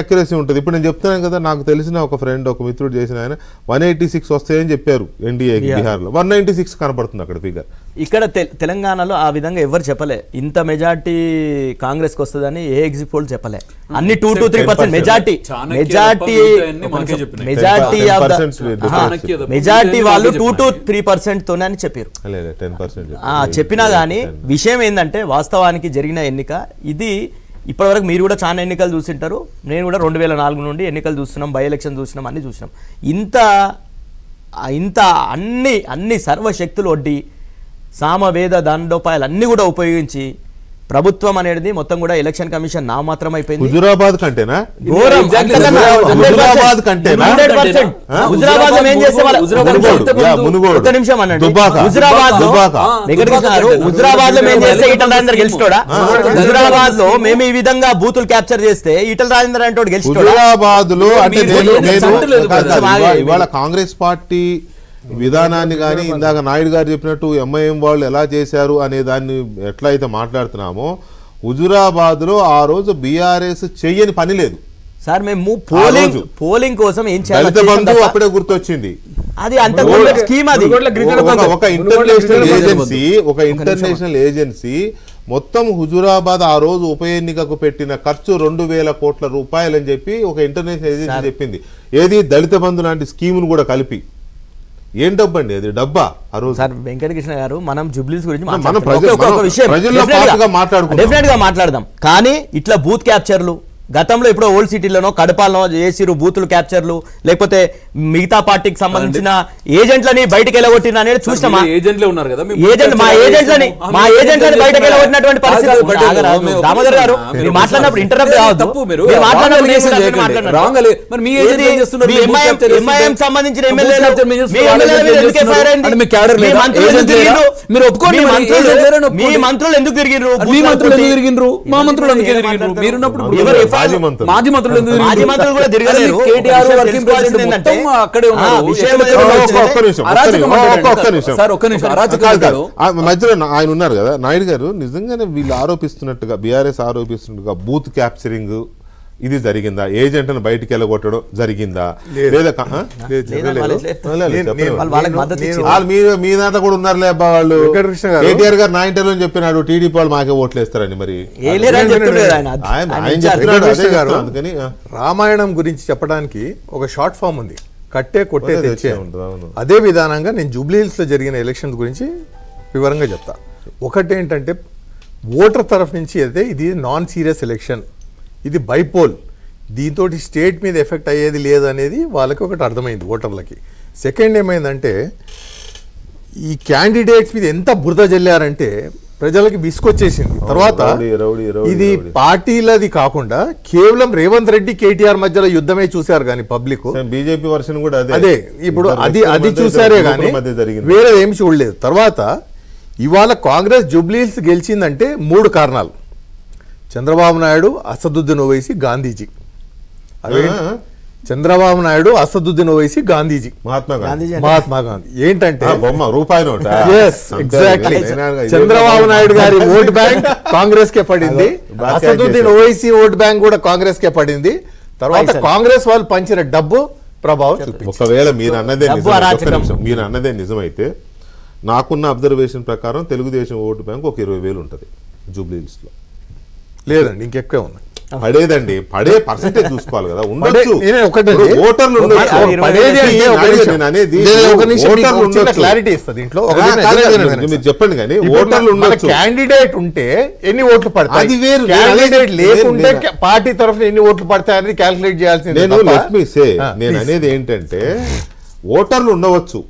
Accuracy ఉంటుంది. ఇప్పుడు నేను చెప్తున్నాను కదా, నాకు తెలిసిన ఒక ఫ్రెండ్, ఒక మిత్రుడు చేసిన ఆయన 186 వస్తాయని చెప్పారు ఎన్డీఏకి బీహార్లో. 196 కనపడుతుంది అక్కడ ఫిగర్. ఇక్కడ తెలంగాణలో ఆ విధంగా ఎవరు చెప్పలే ఇంత మెజార్టీ కాంగ్రెస్ కి వస్తుందని. ఏ ఎగ్జిట్ పోల్ చెప్పలే. అన్ని 2-3% మెజార్టీ వాళ్ళు 2-3% తోనే అని చెప్పారు. చెప్పినా గానీ విషయం ఏంటంటే వాస్తవానికి జరిగిన ఎన్నిక ఇది. ఇప్పటివరకు మీరు కూడా చాలా ఎన్నికలు చూసింటారు, నేను కూడా 2004 నుండి ఎన్నికలు చూస్తున్నాం, బై ఎలక్షన్ చూసినాం, అన్ని చూసినాం. ఇంత అన్ని సర్వశక్తులు ఒడ్డి సామవేద దండోపాయాలు అన్ని కూడా ఉపయోగించి ప్రభుత్వం అనేది మొత్తం కూడా ఎలక్షన్ కమిషన్ నా మాత్రం అయిపోయింది. హుజురాబాద్ కంటేనా? హుజురాబాద్ లో మేము ఈ విధంగా బూతులు క్యాప్చర్ చేస్తే ఈటల రాజేందర్ అంటే గెలిచాడు. హుజురాబాద్ లో ఇవాళ కాంగ్రెస్ పార్టీ విధానాన్ని కానీ ఇందాక నాయుడు గారు చెప్పినట్టు ఎంఐఎం వాళ్ళు ఎలా చేశారు అనే దాన్ని ఎట్లయితే మాట్లాడుతున్నామో, హుజురాబాద్ లో ఆ రోజు బీఆర్ఎస్ చెయ్యని పని లేదు సార్. మేము పోలింగ్ కోసం ఏం చేయాలి అప్పుడే గుర్తొచ్చింది. అది అంత స్కీమ్. అది ఒక ఇంటర్నేషనల్ ఏజెన్సీ మొత్తం హుజురాబాద్ ఆ రోజు ఉప ఎన్నికకు పెట్టిన ఖర్చు 2000 కోట్ల రూపాయలు అని చెప్పి ఒక ఇంటర్నేషనల్ ఏజెన్సీ చెప్పింది. ఏది దళిత బంధు లాంటి స్కీమును కూడా కలిపి. ఏం డబ్బు అండి అది? డబ్బా ఆ రోజు. సార్ వెంకటకృష్ణ గారు, మనం జుబ్లీస్ గురించి మాట్లాడదాం, కానీ ఇట్లా బూత్ క్యాప్చర్లు గతంలో ఇప్పుడు ఓల్డ్ సిటీలోనో కడపలో చేసిరు బూతులు క్యాప్చర్లు, లేకపోతే మిగతా పార్టీకి సంబంధించిన ఏజెంట్లని బయటకు వెళ్ళగొట్టిన అనేది చూసినామా? మా ఏజెంట్లని బయటకు వెళ్ళగొట్టినటువంటి పరిస్థితి. దామోదర్ గారు మీరు మాట్లాడినప్పుడు ఇంటరప్ట్ కావద్దు. ఎంఐఎం సంబంధించిన ఎమ్మెల్యేలు మీ మంత్రులు ఎందుకు తిరిగిర్రు? మా మంత్రులు ఎందుకు తిరిగిర్రు? మీరున్నప్పుడు మాజీ మంత్రులు కూడా తిరగలేరు. మధ్యలో ఆయన ఉన్నారు కదా నాయుడు గారు. నిజంగానే వీళ్ళు ఆరోపిస్తున్నట్టుగా, బీఆర్ఎస్ ఆరోపిస్తున్నట్టుగా బూత్ క్యాప్చరింగ్ ఇది జరిగిందా? ఏజెంట్ ని బయటికి వెళ్ళగొట్టడం జరిగిందా? లేదా మీ దాంట్లో కూడా ఉన్నారులే అబ్బా వాళ్ళు. కేటీఆర్ గారు 9 అని చెప్పినాడు, టీడీపీ వాళ్ళు మాకే ఓట్లు వేస్తారని. మరి అందుకని రామాయణం గురించి చెప్పడానికి ఒక షార్ట్ ఫామ్ ఉంది, కట్టే కొట్టే తెచ్చే. అదే విధానంగా నేను జూబ్లీ హిల్స్ లో జరిగిన ఎలక్షన్స్ గురించి వివరంగా చెప్తా. ఒకటేంటంటే ఓటర్ తరఫు నుంచి అయితే ఇది నాన్ సీరియస్ ఎలక్షన్, ఇది బైపోల్, దీంతో స్టేట్ మీద ఎఫెక్ట్ అయ్యేది లేదనేది వాళ్ళకి ఒకటి అర్థమైంది ఓటర్లకి. సెకండ్ ఏమైందంటే ఈ క్యాండిడేట్స్ మీద ఎంత బురద జల్లారంటే ప్రజలకి విసుకొచ్చేసింది. తర్వాత ఇది పార్టీలది కాకుండా కేవలం రేవంత్ రెడ్డి కేటీఆర్ మధ్యలో యుద్ధమే చూశారు కానీ పబ్లిక్. బీజేపీ వర్షన్ కూడా అదే ఇప్పుడు అది చూసారే కానీ వేరే ఏమి చూడలేదు. తర్వాత ఇవాళ కాంగ్రెస్ జూబ్లీ హిల్స్ గెలిచిందంటే 3 కారణాలు. చంద్రబాబు నాయుడు, అసదుద్దీన్ ఓవైసీ, గాంధీజీ. అదే చంద్రబాబు నాయుడు, అసదుద్దీన్ ఓవైసీ, గాంధీజీ, మహాత్మా గాంధీ. ఏంటంటే రూపాయి నోట్. ఎగ్జాక్ట్లీ చంద్రబాబు నాయుడు గారి ఓట్ బ్యాంక్ కాంగ్రెస్ కే పడింది, అసదుద్దీన్ ఓవైసీ ఓట్ బ్యాంక్ కూడా కాంగ్రెస్ కే పడింది. తర్వాత కాంగ్రెస్ వాళ్ళు పంచిన డబ్బు ప్రభావం చూపించింది. ఒకవేళ మీరు అన్నదే నిజమైతే నాకున్న అబ్జర్వేషన్ ప్రకారం తెలుగుదేశం ఓటు బ్యాంక్ ఒక 20,000 ఉంటుంది జూబ్లీ హిల్స్ లో. లేదండి, ఇంకెక్కువే ఉన్నాయి. పడేదండి, పడే పర్సెంటేజ్ చూసుకోవాలి కదా. ఉండొచ్చు ఓటర్లు మీరు చెప్పండి కానీ ఓటర్లు ఉండొచ్చు. క్యాండిడేట్ ఉంటే ఎన్ని ఓట్లు పడతాయి, అది వేరు. క్యాండిడేట్ లేకుంటే పార్టీ తరఫున ఎన్ని ఓట్లు పడతాయని క్యాల్కులేట్ చేయాల్సింది. నేను అనేది ఏంటంటే ఓటర్లు ఉండవచ్చు,